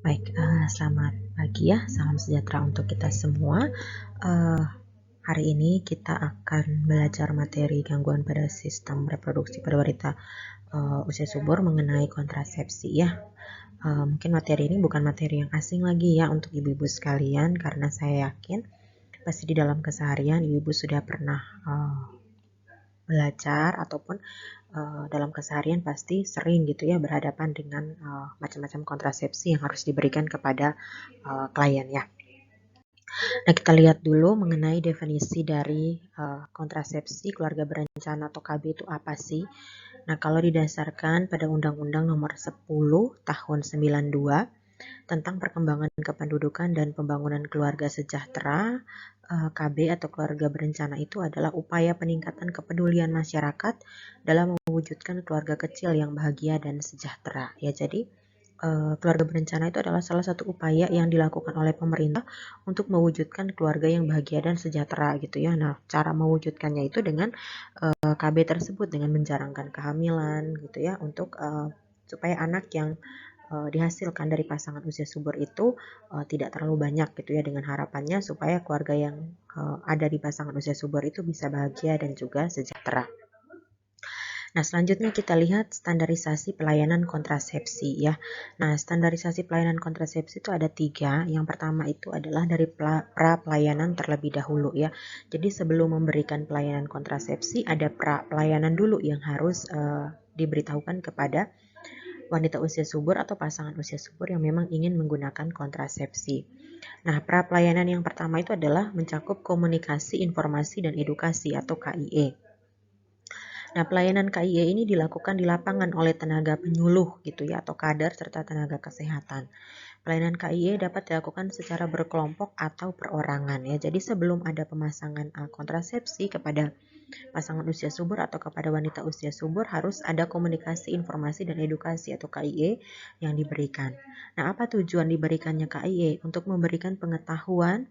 Baik, selamat pagi ya, salam sejahtera untuk kita semua. Hari ini kita akan belajar materi gangguan pada sistem reproduksi pada wanita usia subur mengenai kontrasepsi ya. Mungkin materi ini bukan materi yang asing lagi ya untuk ibu-ibu sekalian, karena saya yakin pasti di dalam keseharian ibu-ibu sudah pernah belajar ataupun dalam keseharian pasti sering gitu ya berhadapan dengan macam-macam kontrasepsi yang harus diberikan kepada klien ya. Nah, kita lihat dulu mengenai definisi dari kontrasepsi keluarga berencana atau KB itu apa sih? Nah, kalau didasarkan pada Undang-Undang Nomor 10 Tahun 92 tentang perkembangan kependudukan dan pembangunan keluarga sejahtera, KB atau keluarga berencana itu adalah upaya peningkatan kepedulian masyarakat dalam mewujudkan keluarga kecil yang bahagia dan sejahtera. Ya, jadi keluarga berencana itu adalah salah satu upaya yang dilakukan oleh pemerintah untuk mewujudkan keluarga yang bahagia dan sejahtera gitu ya. Nah, cara mewujudkannya itu dengan KB tersebut, dengan menjarangkan kehamilan gitu ya, untuk supaya anak yang dihasilkan dari pasangan usia subur itu tidak terlalu banyak gitu ya, dengan harapannya supaya keluarga yang ada di pasangan usia subur itu bisa bahagia dan juga sejahtera. Nah, selanjutnya kita lihat standarisasi pelayanan kontrasepsi ya. Nah, standarisasi pelayanan kontrasepsi itu ada 3. Yang pertama itu adalah dari pra pelayanan terlebih dahulu ya. Jadi sebelum memberikan pelayanan kontrasepsi ada pra pelayanan dulu yang harus diberitahukan kepada wanita usia subur atau pasangan usia subur yang memang ingin menggunakan kontrasepsi. Nah, pra pelayanan yang pertama itu adalah mencakup komunikasi, informasi, dan edukasi atau KIE. Nah, pelayanan KIE ini dilakukan di lapangan oleh tenaga penyuluh gitu ya, atau kader serta tenaga kesehatan. Pelayanan KIE dapat dilakukan secara berkelompok atau perorangan ya. Jadi sebelum ada pemasangan kontrasepsi kepada pasangan usia subur atau kepada wanita usia subur, harus ada komunikasi, informasi, dan edukasi atau KIE yang diberikan. Nah, apa tujuan diberikannya KIE? Untuk memberikan pengetahuan,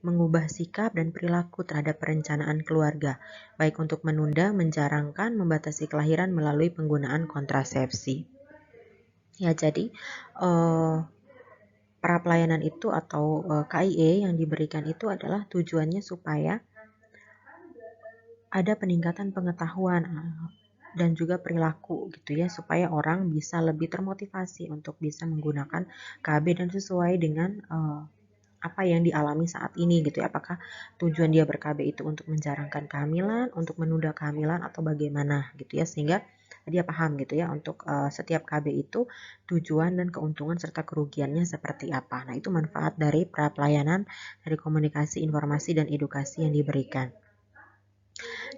mengubah sikap dan perilaku terhadap perencanaan keluarga, baik untuk menunda, menjarangkan, membatasi kelahiran melalui penggunaan kontrasepsi. Ya, jadi para pelayanan itu atau KIE yang diberikan itu adalah tujuannya supaya ada peningkatan pengetahuan dan juga perilaku gitu ya, supaya orang bisa lebih termotivasi untuk bisa menggunakan KB dan sesuai dengan apa yang dialami saat ini gitu ya. Apakah tujuan dia ber-KB itu untuk menjarangkan kehamilan, untuk menunda kehamilan, atau bagaimana gitu ya, sehingga dia paham gitu ya untuk setiap KB itu tujuan dan keuntungan serta kerugiannya seperti apa. Nah, itu manfaat dari pra pelayanan, dari komunikasi, informasi, dan edukasi yang diberikan.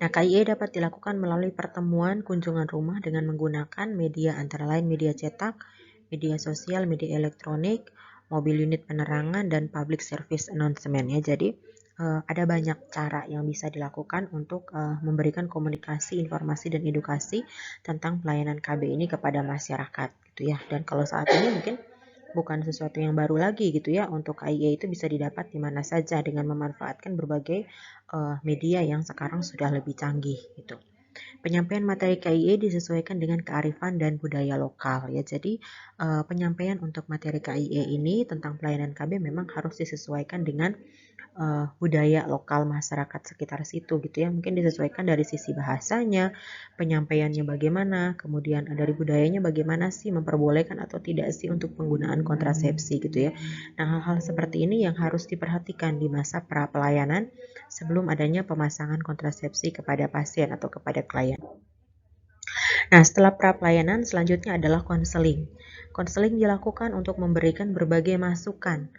Nah, KIE dapat dilakukan melalui pertemuan kunjungan rumah dengan menggunakan media antara lain media cetak, media sosial, media elektronik, mobil unit penerangan, dan public service announcement ya. Jadi ada banyak cara yang bisa dilakukan untuk memberikan komunikasi, informasi, dan edukasi tentang pelayanan KB ini kepada masyarakat gitu ya. Dan kalau saat ini mungkin bukan sesuatu yang baru lagi gitu ya, untuk KIE itu bisa didapat di mana saja dengan memanfaatkan berbagai media yang sekarang sudah lebih canggih gitu. Penyampaian materi KIE disesuaikan dengan kearifan dan budaya lokal ya. Jadi penyampaian untuk materi KIE ini tentang pelayanan KB memang harus disesuaikan dengan budaya lokal masyarakat sekitar situ gitu ya. Mungkin disesuaikan dari sisi bahasanya, penyampaiannya bagaimana, kemudian dari budayanya bagaimana sih, memperbolehkan atau tidak sih untuk penggunaan kontrasepsi gitu ya. Nah, hal-hal seperti ini yang harus diperhatikan di masa pra pelayanan sebelum adanya pemasangan kontrasepsi kepada pasien atau kepada klien. Nah, setelah pra pelayanan selanjutnya adalah konseling. Konseling dilakukan untuk memberikan berbagai masukan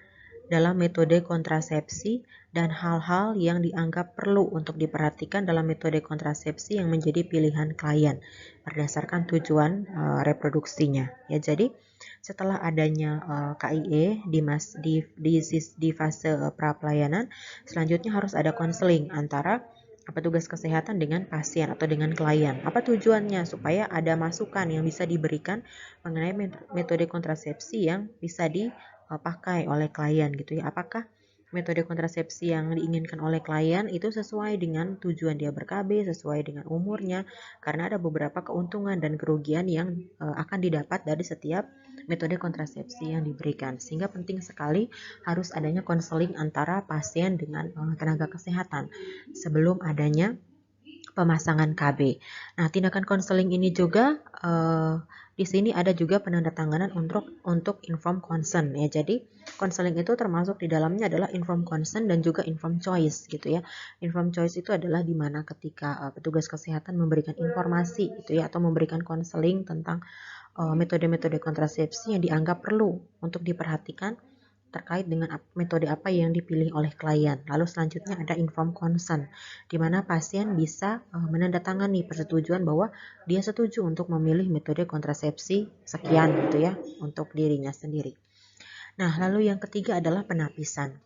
dalam metode kontrasepsi dan hal-hal yang dianggap perlu untuk diperhatikan dalam metode kontrasepsi yang menjadi pilihan klien berdasarkan tujuan reproduksinya. Ya, jadi setelah adanya KIE di fase pra pelayanan, selanjutnya harus ada konseling antara petugas kesehatan dengan pasien atau dengan klien. Apa tujuannya? Supaya ada masukan yang bisa diberikan mengenai metode kontrasepsi yang bisa dipakai oleh klien gitu ya. Apakah metode kontrasepsi yang diinginkan oleh klien itu sesuai dengan tujuan dia ber-KB, sesuai dengan umurnya, karena ada beberapa keuntungan dan kerugian yang akan didapat dari setiap metode kontrasepsi yang diberikan. Sehingga penting sekali harus adanya konseling antara pasien dengan tenaga kesehatan sebelum adanya pemasangan KB. Nah, tindakan konseling ini juga di sini ada juga penandatanganan untuk informed consent ya. Jadi konseling itu termasuk di dalamnya adalah informed consent dan juga informed choice gitu ya. Informed choice itu adalah di mana ketika petugas kesehatan memberikan informasi gitu ya atau memberikan konseling tentang metode-metode kontrasepsi yang dianggap perlu untuk diperhatikan terkait dengan metode apa yang dipilih oleh klien. Lalu selanjutnya ada informed consent, di mana pasien bisa menandatangani persetujuan bahwa dia setuju untuk memilih metode kontrasepsi sekian gitu ya untuk dirinya sendiri. Nah, lalu yang ketiga adalah penapisan.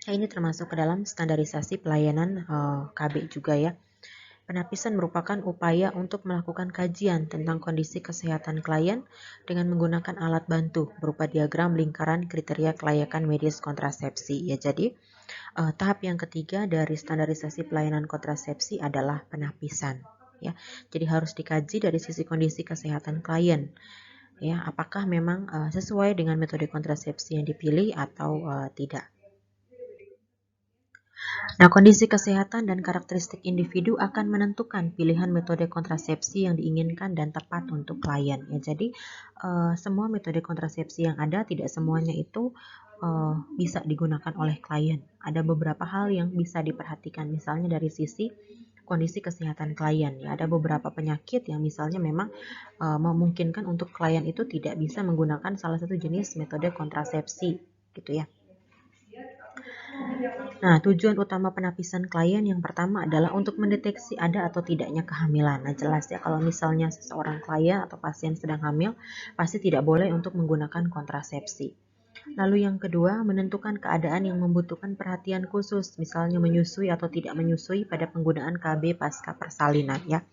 Nah, ini termasuk ke dalam standarisasi pelayanan KB juga ya. Penapisan merupakan upaya untuk melakukan kajian tentang kondisi kesehatan klien dengan menggunakan alat bantu berupa diagram lingkaran kriteria kelayakan medis kontrasepsi. Ya, jadi tahap yang ketiga dari standarisasi pelayanan kontrasepsi adalah penapisan. Ya, jadi harus dikaji dari sisi kondisi kesehatan klien. Ya, apakah memang sesuai dengan metode kontrasepsi yang dipilih atau tidak. Nah, kondisi kesehatan dan karakteristik individu akan menentukan pilihan metode kontrasepsi yang diinginkan dan tepat untuk klien. Ya, jadi semua metode kontrasepsi yang ada tidak semuanya itu bisa digunakan oleh klien. Ada beberapa hal yang bisa diperhatikan, misalnya dari sisi kondisi kesehatan klien. Ya, ada beberapa penyakit yang misalnya memang memungkinkan untuk klien itu tidak bisa menggunakan salah satu jenis metode kontrasepsi, gitu ya. Nah, tujuan utama penapisan klien yang pertama adalah untuk mendeteksi ada atau tidaknya kehamilan. Nah, jelas ya kalau misalnya seseorang klien atau pasien sedang hamil, pasti tidak boleh untuk menggunakan kontrasepsi. Lalu yang kedua, menentukan keadaan yang membutuhkan perhatian khusus, misalnya menyusui atau tidak menyusui pada penggunaan KB pasca persalinan ya.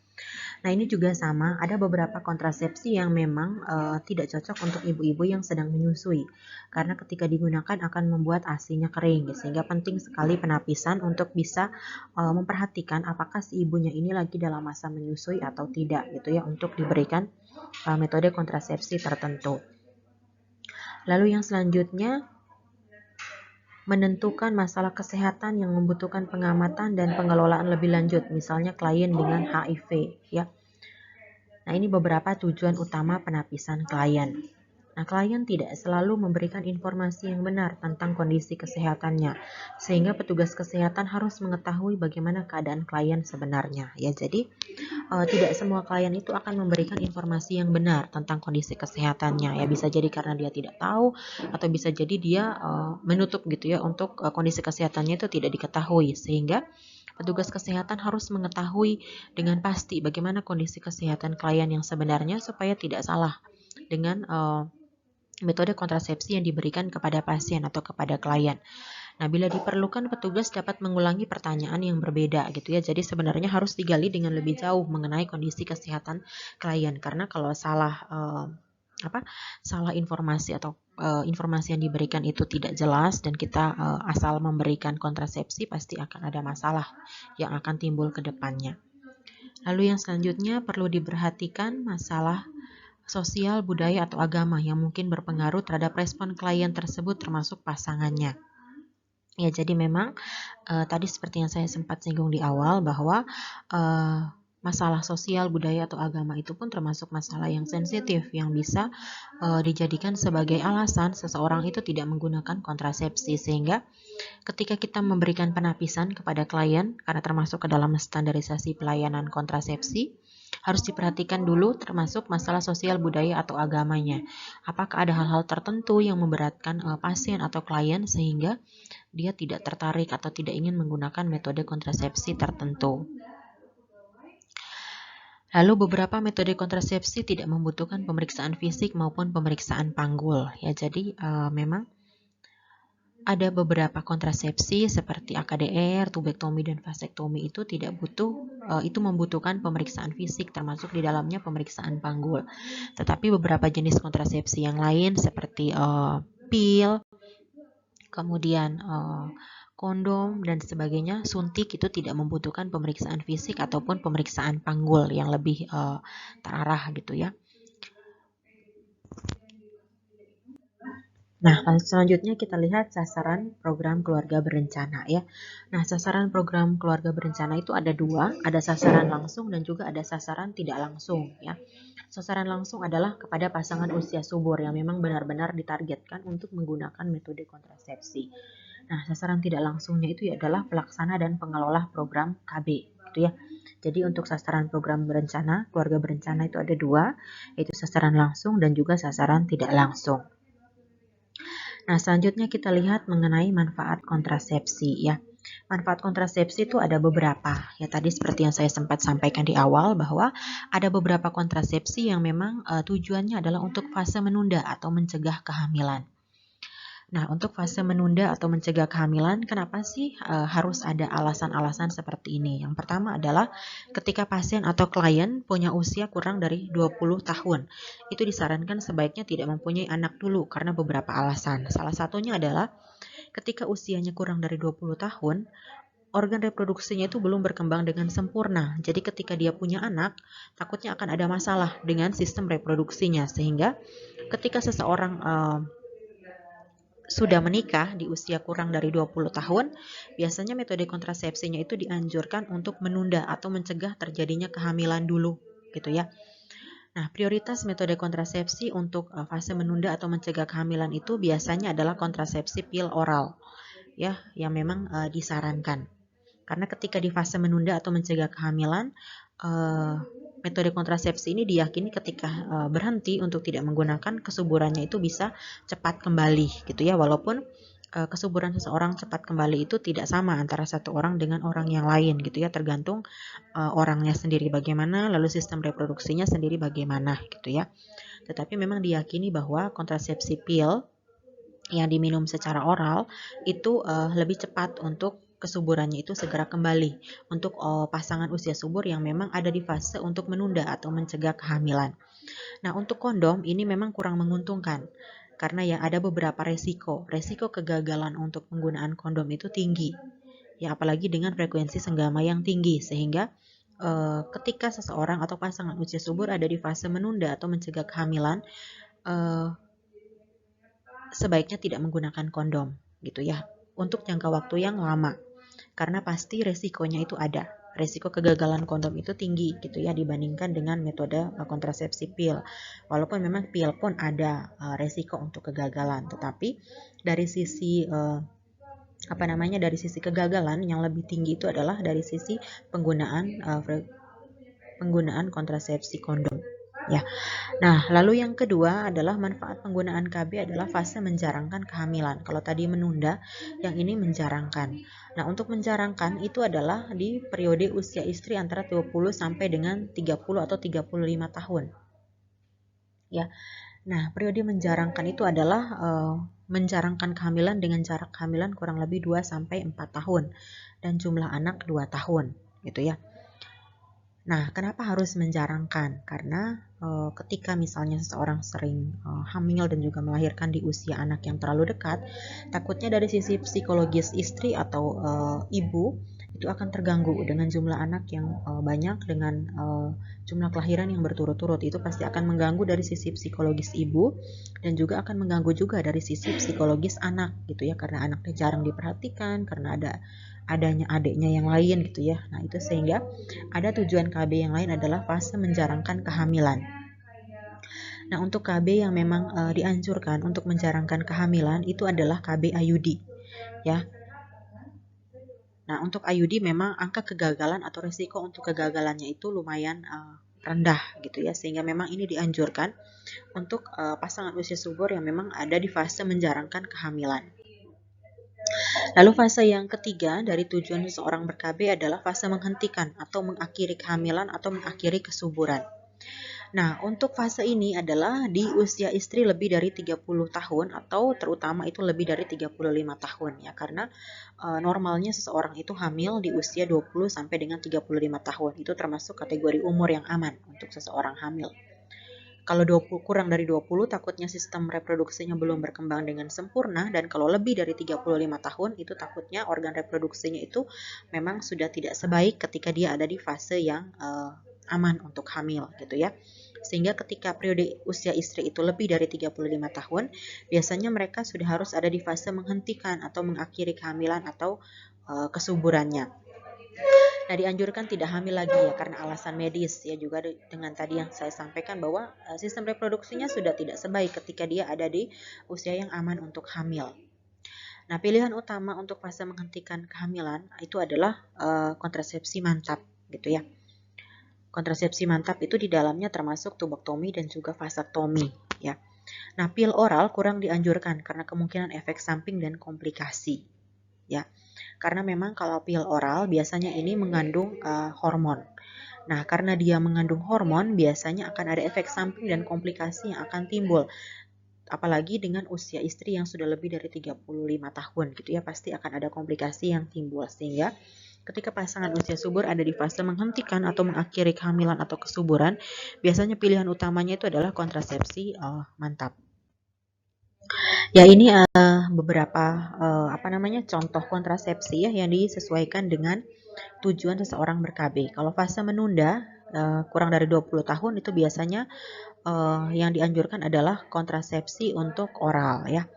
Nah, ini juga sama, ada beberapa kontrasepsi yang memang tidak cocok untuk ibu-ibu yang sedang menyusui. Karena ketika digunakan akan membuat ASI-nya kering, sehingga penting sekali penapisan untuk bisa memperhatikan apakah si ibunya ini lagi dalam masa menyusui atau tidak gitu ya, untuk diberikan metode kontrasepsi tertentu. Lalu yang selanjutnya, menentukan masalah kesehatan yang membutuhkan pengamatan dan pengelolaan lebih lanjut, misalnya klien dengan HIV ya. Nah, ini beberapa tujuan utama penapisan klien. Nah, klien tidak selalu memberikan informasi yang benar tentang kondisi kesehatannya, sehingga petugas kesehatan harus mengetahui bagaimana keadaan klien sebenarnya. Ya, jadi tidak semua klien itu akan memberikan informasi yang benar tentang kondisi kesehatannya. Ya, bisa jadi karena dia tidak tahu, atau bisa jadi dia menutup gitu ya untuk kondisi kesehatannya itu tidak diketahui, sehingga petugas kesehatan harus mengetahui dengan pasti bagaimana kondisi kesehatan klien yang sebenarnya supaya tidak salah dengan metode kontrasepsi yang diberikan kepada pasien atau kepada klien. Nah, bila diperlukan, petugas dapat mengulangi pertanyaan yang berbeda gitu ya. Jadi sebenarnya harus digali dengan lebih jauh mengenai kondisi kesehatan klien, karena kalau salah informasi atau informasi yang diberikan itu tidak jelas dan kita asal memberikan kontrasepsi, pasti akan ada masalah yang akan timbul ke depannya. Lalu yang selanjutnya perlu diperhatikan masalah sosial, budaya, atau agama yang mungkin berpengaruh terhadap respon klien tersebut termasuk pasangannya. Ya, jadi memang tadi seperti yang saya sempat singgung di awal bahwa masalah sosial, budaya, atau agama itu pun termasuk masalah yang sensitif yang bisa dijadikan sebagai alasan seseorang itu tidak menggunakan kontrasepsi, sehingga ketika kita memberikan penapisan kepada klien, karena termasuk ke dalam standarisasi pelayanan kontrasepsi, harus diperhatikan dulu termasuk masalah sosial, budaya, atau agamanya. Apakah ada hal-hal tertentu yang memberatkan pasien atau klien sehingga dia tidak tertarik atau tidak ingin menggunakan metode kontrasepsi tertentu. Lalu beberapa metode kontrasepsi tidak membutuhkan pemeriksaan fisik maupun pemeriksaan panggul. Ya, jadi memang ada beberapa kontrasepsi seperti AKDR, tubektomi, dan vasektomi itu tidak butuh, itu membutuhkan pemeriksaan fisik, termasuk di dalamnya pemeriksaan panggul. Tetapi beberapa jenis kontrasepsi yang lain seperti pil, kemudian kondom dan sebagainya, suntik, itu tidak membutuhkan pemeriksaan fisik ataupun pemeriksaan panggul yang lebih terarah gitu ya. Nah, selanjutnya kita lihat sasaran program keluarga berencana ya. Nah, sasaran program keluarga berencana itu ada dua, ada sasaran langsung dan juga ada sasaran tidak langsung ya. Sasaran langsung adalah kepada pasangan usia subur yang memang benar-benar ditargetkan untuk menggunakan metode kontrasepsi. Nah, sasaran tidak langsungnya itu adalah pelaksana dan pengelola program KB gitu ya. Jadi untuk sasaran program berencana, keluarga berencana itu ada dua, yaitu sasaran langsung dan juga sasaran tidak langsung. Nah, selanjutnya kita lihat mengenai manfaat kontrasepsi ya. Manfaat kontrasepsi itu ada beberapa. Ya tadi seperti yang saya sempat sampaikan di awal bahwa ada beberapa kontrasepsi yang memang tujuannya adalah untuk fase menunda atau mencegah kehamilan. Nah, untuk fase menunda atau mencegah kehamilan, kenapa sih harus ada alasan-alasan seperti ini? Yang pertama adalah ketika pasien atau klien punya usia kurang dari 20 tahun. Itu disarankan sebaiknya tidak mempunyai anak dulu karena beberapa alasan. Salah satunya adalah ketika usianya kurang dari 20 tahun, organ reproduksinya itu belum berkembang dengan sempurna. Jadi ketika dia punya anak, takutnya akan ada masalah dengan sistem reproduksinya. Sehingga ketika seseorang sudah menikah di usia kurang dari 20 tahun, biasanya metode kontrasepsinya itu dianjurkan untuk menunda atau mencegah terjadinya kehamilan dulu, gitu ya. Nah, prioritas metode kontrasepsi untuk fase menunda atau mencegah kehamilan itu biasanya adalah kontrasepsi pil oral, ya, yang memang disarankan. Karena ketika di fase menunda atau mencegah kehamilan, metode kontrasepsi ini diyakini ketika berhenti untuk tidak menggunakan, kesuburannya itu bisa cepat kembali gitu ya, walaupun kesuburan seseorang cepat kembali itu tidak sama antara satu orang dengan orang yang lain gitu ya, tergantung orangnya sendiri bagaimana, lalu sistem reproduksinya sendiri bagaimana gitu ya. Tetapi memang diyakini bahwa kontrasepsi pil yang diminum secara oral itu lebih cepat untuk kesuburannya itu segera kembali untuk pasangan usia subur yang memang ada di fase untuk menunda atau mencegah kehamilan. Nah, untuk kondom ini memang kurang menguntungkan karena ya ada beberapa resiko. Resiko kegagalan untuk penggunaan kondom itu tinggi. Ya, apalagi dengan frekuensi senggama yang tinggi sehingga ketika seseorang atau pasangan usia subur ada di fase menunda atau mencegah kehamilan, sebaiknya tidak menggunakan kondom gitu ya untuk jangka waktu yang lama. Karena pasti resikonya itu ada. Resiko kegagalan kondom itu tinggi gitu ya dibandingkan dengan metode kontrasepsi pil. Walaupun memang pil pun ada resiko untuk kegagalan, tetapi dari sisi dari sisi kegagalan yang lebih tinggi itu adalah dari sisi penggunaan kontrasepsi kondom ya. Nah, lalu yang kedua adalah manfaat penggunaan KB adalah fase menjarangkan kehamilan. Kalau tadi menunda, yang ini menjarangkan. Nah, untuk menjarangkan itu adalah di periode usia istri antara 20 sampai dengan 30 atau 35 tahun. Ya. Nah, periode menjarangkan itu adalah menjarangkan kehamilan dengan jarak kehamilan kurang lebih 2 sampai 4 tahun dan jumlah anak 2 tahun, gitu ya. Nah, kenapa harus menjarangkan? Karena ketika misalnya seseorang sering hamil dan juga melahirkan di usia anak yang terlalu dekat, takutnya dari sisi psikologis istri atau ibu itu akan terganggu dengan jumlah anak yang banyak, dengan jumlah kelahiran yang berturut-turut. Itu pasti akan mengganggu dari sisi psikologis ibu dan juga akan mengganggu juga dari sisi psikologis anak gitu ya, karena anaknya jarang diperhatikan, karena adanya adiknya yang lain gitu ya. Nah, itu sehingga ada tujuan KB yang lain adalah fase menjarangkan kehamilan. Nah, untuk KB yang memang dianjurkan untuk menjarangkan kehamilan itu adalah KB IUD ya. Nah, untuk IUD memang angka kegagalan atau risiko untuk kegagalannya itu lumayan rendah gitu ya, sehingga memang ini dianjurkan untuk pasangan usia subur yang memang ada di fase menjarangkan kehamilan. Lalu fase yang ketiga dari tujuan seseorang ber-KB adalah fase menghentikan atau mengakhiri kehamilan atau mengakhiri kesuburan. Nah, untuk fase ini adalah di usia istri lebih dari 30 tahun atau terutama itu lebih dari 35 tahun ya, karena normalnya seseorang itu hamil di usia 20 sampai dengan 35 tahun. Itu termasuk kategori umur yang aman untuk seseorang hamil. Kalau 20, kurang dari 20 takutnya sistem reproduksinya belum berkembang dengan sempurna, dan kalau lebih dari 35 tahun itu takutnya organ reproduksinya itu memang sudah tidak sebaik ketika dia ada di fase yang aman untuk hamil gitu ya. Sehingga ketika periode usia istri itu lebih dari 35 tahun, biasanya mereka sudah harus ada di fase menghentikan atau mengakhiri kehamilan atau kesuburannya. Nah, dianjurkan tidak hamil lagi ya karena alasan medis ya, juga dengan tadi yang saya sampaikan bahwa sistem reproduksinya sudah tidak sebaik ketika dia ada di usia yang aman untuk hamil. Nah, pilihan utama untuk fase menghentikan kehamilan itu adalah kontrasepsi mantap gitu ya. Kontrasepsi mantap itu di dalamnya termasuk tubektomi dan juga vasektomi ya. Nah, pil oral kurang dianjurkan karena kemungkinan efek samping dan komplikasi ya. Karena memang kalau pil oral biasanya ini mengandung hormon. Nah, karena dia mengandung hormon, biasanya akan ada efek samping dan komplikasi yang akan timbul. Apalagi dengan usia istri yang sudah lebih dari 35 tahun gitu ya, pasti akan ada komplikasi yang timbul. Sehingga ketika pasangan usia subur ada di fase menghentikan atau mengakhiri kehamilan atau kesuburan, biasanya pilihan utamanya itu adalah kontrasepsi mantap. Ya, ini beberapa contoh kontrasepsi ya yang disesuaikan dengan tujuan seseorang ber-KB. Kalau fase menunda kurang dari 20 tahun itu biasanya yang dianjurkan adalah kontrasepsi untuk oral ya.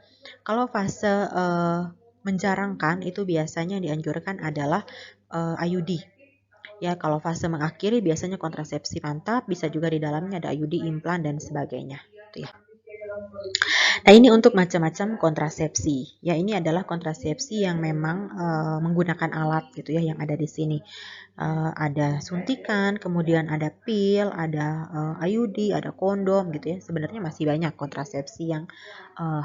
Kalau fase menjarangkan itu biasanya dianjurkan adalah IUD. Ya, kalau fase mengakhiri biasanya kontrasepsi mantap, bisa juga di dalamnya ada IUD, implan dan sebagainya gitu ya. Nah, ini untuk macam-macam kontrasepsi. Ya, ini adalah kontrasepsi yang memang menggunakan alat gitu ya yang ada di sini. Ada suntikan, kemudian ada pil, ada IUD, ada kondom gitu ya. Sebenarnya masih banyak kontrasepsi yang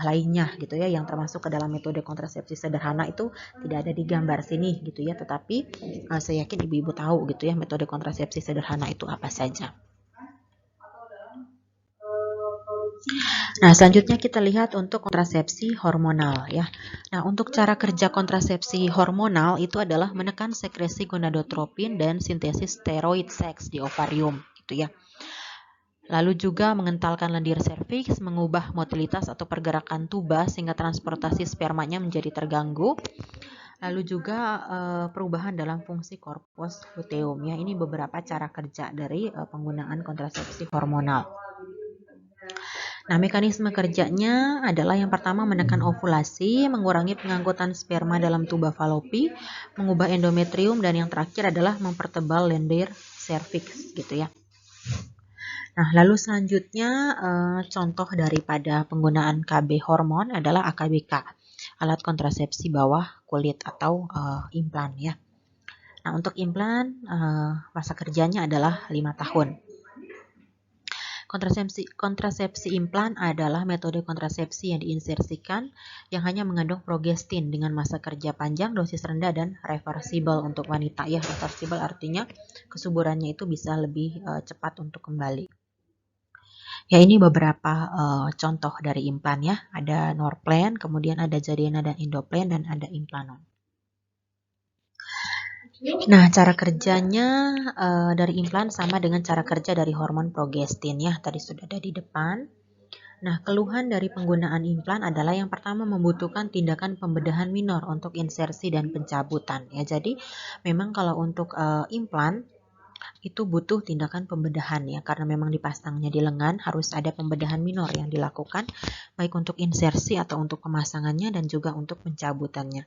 lainnya gitu ya yang termasuk ke dalam metode kontrasepsi sederhana itu tidak ada di gambar sini gitu ya. Tetapi saya yakin ibu-ibu tahu gitu ya metode kontrasepsi sederhana itu apa saja. Nah, selanjutnya kita lihat untuk kontrasepsi hormonal ya. Nah, untuk cara kerja kontrasepsi hormonal itu adalah menekan sekresi gonadotropin dan sintesis steroid seks di ovarium gitu ya. Lalu juga mengentalkan lendir serviks, mengubah motilitas atau pergerakan tuba sehingga transportasi spermanya menjadi terganggu. Lalu juga perubahan dalam fungsi korpus luteum ya. Ini beberapa cara kerja dari penggunaan kontrasepsi hormonal. Nah, mekanisme kerjanya adalah yang pertama menekan ovulasi, mengurangi pengangkutan sperma dalam tuba falopi, mengubah endometrium, dan yang terakhir adalah mempertebal lendir serviks gitu ya. Nah, lalu selanjutnya contoh daripada penggunaan KB hormon adalah AKBK, alat kontrasepsi bawah kulit atau implan ya. Nah, untuk implan masa kerjanya adalah 5 tahun. Kontrasepsi implan adalah metode kontrasepsi yang diinsersikan yang hanya mengandung progestin dengan masa kerja panjang, dosis rendah, dan reversible untuk wanita. Ya, reversible artinya kesuburannya itu bisa lebih cepat untuk kembali. Ya, ini beberapa contoh dari implan ya. Ada Norplan, kemudian ada Jadiana dan Indoplan, dan ada Implanon. Nah, cara kerjanya dari implan sama dengan cara kerja dari hormon progestin ya. Tadi sudah ada di depan. Nah, keluhan dari penggunaan implan adalah yang pertama membutuhkan tindakan pembedahan minor untuk insersi dan pencabutan ya. Jadi, memang kalau untuk implan itu butuh tindakan pembedahan ya, karena memang dipasangnya di lengan harus ada pembedahan minor yang dilakukan baik untuk insersi atau untuk pemasangannya dan juga untuk pencabutannya.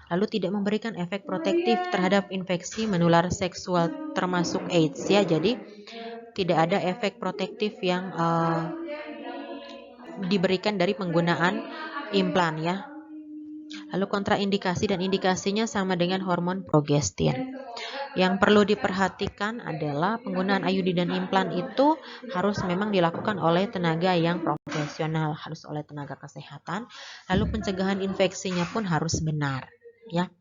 Lalu tidak memberikan efek protektif terhadap infeksi menular seksual termasuk AIDS ya. Jadi tidak ada efek protektif yang diberikan dari penggunaan implan ya. Lalu kontraindikasi dan indikasinya sama dengan hormon progestin. Yang perlu diperhatikan adalah penggunaan IUD dan implan itu harus memang dilakukan oleh tenaga yang profesional, harus oleh tenaga kesehatan. Lalu pencegahan infeksinya pun harus benar ya.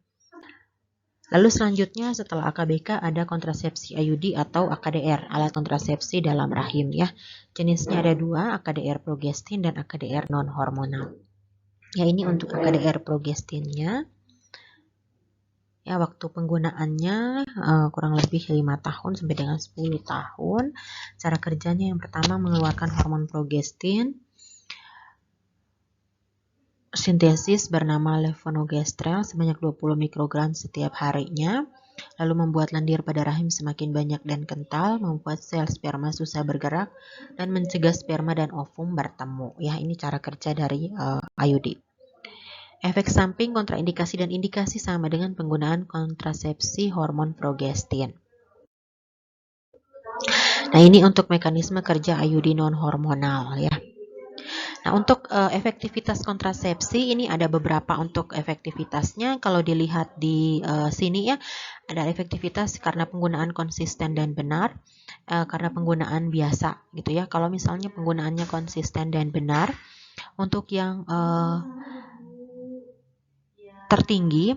Lalu selanjutnya setelah AKBK ada kontrasepsi IUD atau AKDR, alat kontrasepsi dalam rahim ya. Jenisnya ada 2, AKDR progestin dan AKDR non-hormonal. Ya, ini untuk AKDR progestinnya. Ya, waktu penggunaannya kurang lebih 5 tahun sampai dengan 10 tahun. Cara kerjanya yang pertama mengeluarkan hormon progestin. Sintesis bernama levonorgestrel sebanyak 20 mikrogram setiap harinya. lalu membuat lendir pada rahim semakin banyak dan kental, membuat sel sperma susah bergerak, dan mencegah sperma dan ovum bertemu. Ya, ini cara kerja dari IUD. Efek samping, kontraindikasi, dan indikasi sama dengan penggunaan kontrasepsi hormon progestin. Nah, ini untuk mekanisme kerja IUD non-hormonal ya. Nah, untuk efektivitas kontrasepsi ini ada beberapa untuk efektivitasnya. Kalau dilihat di sini ya, ada efektivitas karena penggunaan konsisten dan benar, karena penggunaan biasa gitu ya. Kalau misalnya penggunaannya konsisten dan benar, untuk yang tertinggi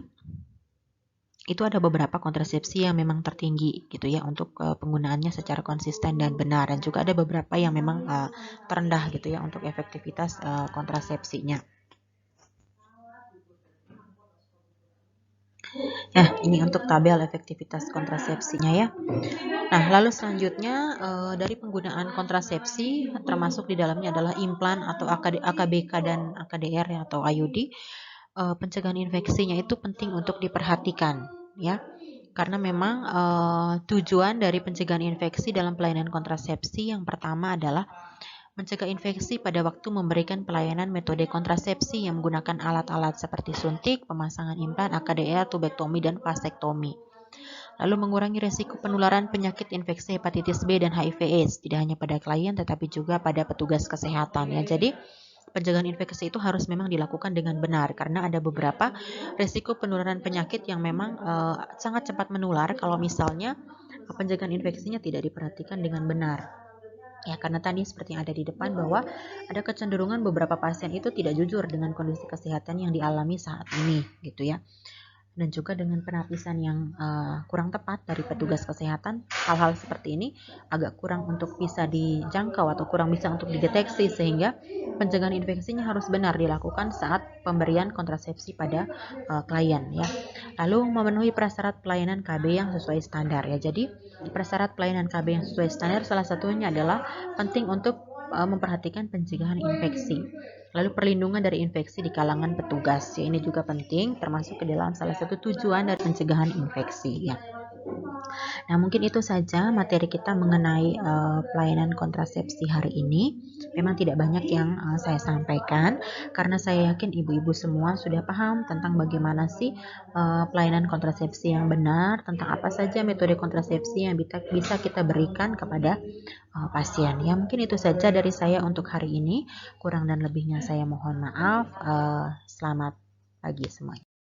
itu ada beberapa kontrasepsi yang memang tertinggi gitu ya untuk penggunaannya secara konsisten dan benar, dan juga ada beberapa yang memang terendah gitu ya untuk efektivitas kontrasepsinya. Ya, ini untuk tabel efektivitas kontrasepsinya ya. Nah, lalu selanjutnya dari penggunaan kontrasepsi termasuk di dalamnya adalah implan atau AKBK dan AKDR ya, atau IUD. Pencegahan infeksinya itu penting untuk diperhatikan ya. Karena memang tujuan dari pencegahan infeksi dalam pelayanan kontrasepsi yang pertama adalah mencegah infeksi pada waktu memberikan pelayanan metode kontrasepsi yang menggunakan alat-alat seperti suntik, pemasangan implan, AKDR, tubektomi, dan vasektomi. Lalu mengurangi resiko penularan penyakit infeksi hepatitis B dan HIV/AIDS, tidak hanya pada klien tetapi juga pada petugas kesehatan ya. Jadi pencegahan infeksi itu harus memang dilakukan dengan benar karena ada beberapa resiko penularan penyakit yang memang sangat cepat menular kalau misalnya pencegahan infeksinya tidak diperhatikan dengan benar. Ya, karena tadi seperti yang ada di depan bahwa ada kecenderungan beberapa pasien itu tidak jujur dengan kondisi kesehatan yang dialami saat ini gitu ya. Dan juga dengan penapisan yang kurang tepat dari petugas kesehatan, hal-hal seperti ini agak kurang untuk bisa dijangkau atau kurang bisa untuk dideteksi, sehingga pencegahan infeksinya harus benar dilakukan saat pemberian kontrasepsi pada klien ya. Lalu memenuhi prasyarat pelayanan KB yang sesuai standar ya. Jadi prasyarat pelayanan KB yang sesuai standar salah satunya adalah penting untuk memperhatikan pencegahan infeksi. Lalu perlindungan dari infeksi di kalangan petugas, ya ini juga penting termasuk ke dalam salah satu tujuan dari pencegahan infeksi ya. Nah, mungkin itu saja materi kita mengenai pelayanan kontrasepsi hari ini. Memang tidak banyak yang saya sampaikan karena saya yakin ibu-ibu semua sudah paham tentang bagaimana sih pelayanan kontrasepsi yang benar, tentang apa saja metode kontrasepsi yang bisa kita berikan kepada pasien. Ya, mungkin itu saja dari saya untuk hari ini. Kurang dan lebihnya saya mohon maaf. Selamat pagi semuanya.